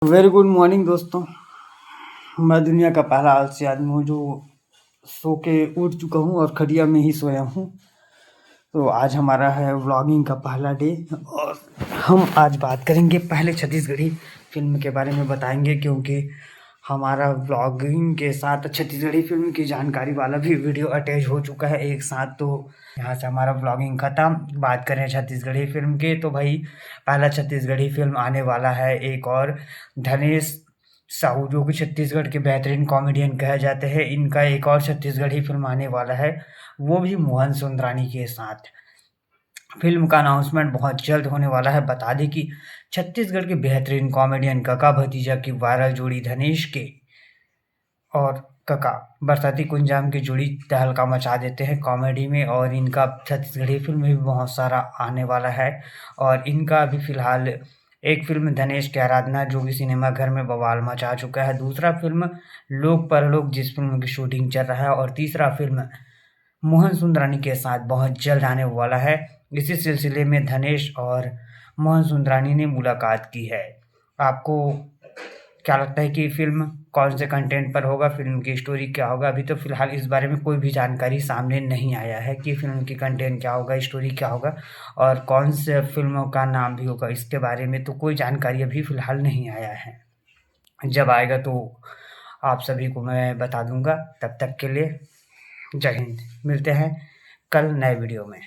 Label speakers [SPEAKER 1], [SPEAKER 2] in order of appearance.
[SPEAKER 1] Very good morning दोस्तों। मैं दुनिया का पहला आलसी आदमी हूँ जो सो के उठ चुका हूँ और खटिया में ही सोया हूँ। तो आज हमारा है व्लॉगिंग का पहला डे और हम आज बात करेंगे पहले छत्तीसगढ़ी फिल्म के बारे में बताएंगे, क्योंकि हमारा व्लॉगिंग के साथ छत्तीसगढ़ी फिल्म की जानकारी वाला भी वीडियो अटैच हो चुका है एक साथ। तो यहाँ से हमारा व्लॉगिंग खत्म। बात करें छत्तीसगढ़ी फिल्म के तो भाई पहला छत्तीसगढ़ी फिल्म आने वाला है एक और, धनेश साहू जो कि छत्तीसगढ़ के बेहतरीन कॉमेडियन कहे जाते हैं। इनका एक और छत्तीसगढ़ी फिल्म आने वाला है, वो भी मोहन सुंदरानी के साथ। फिल्म का अनाउंसमेंट बहुत जल्द होने वाला है। बता दें कि छत्तीसगढ़ के बेहतरीन कॉमेडियन कका भतीजा की वायरल जोड़ी धनेश के और कका बरसाती कुंजाम की जोड़ी तहलका मचा देते हैं कॉमेडी में, और इनका छत्तीसगढ़ी फिल्म भी बहुत सारा आने वाला है। और इनका अभी फिलहाल एक फिल्म धनेश की आराधना जो कि सिनेमा घर में बवाल मचा चुका है, दूसरा फिल्म लोक परलोक जिस फिल्म की शूटिंग चल रहा है, और तीसरा फिल्म मोहन सुंदरानी के साथ बहुत जल्द आने वाला है। इसी सिलसिले में धनेश और मोहन सुंदरानी ने मुलाकात की है। आपको क्या लगता है कि फिल्म कौन से कंटेंट पर होगा, फिल्म की स्टोरी क्या होगा? अभी तो फिलहाल इस बारे में कोई भी जानकारी सामने नहीं आया है कि फिल्म की कंटेंट क्या होगा, स्टोरी क्या होगा और कौन से फिल्मों का नाम भी होगा। इसके बारे में तो कोई जानकारी अभी फिलहाल नहीं आया है। जब आएगा तो आप सभी को मैं बता दूंगा। तब तक के लिए जय हिंद। मिलते हैं कल नए वीडियो में।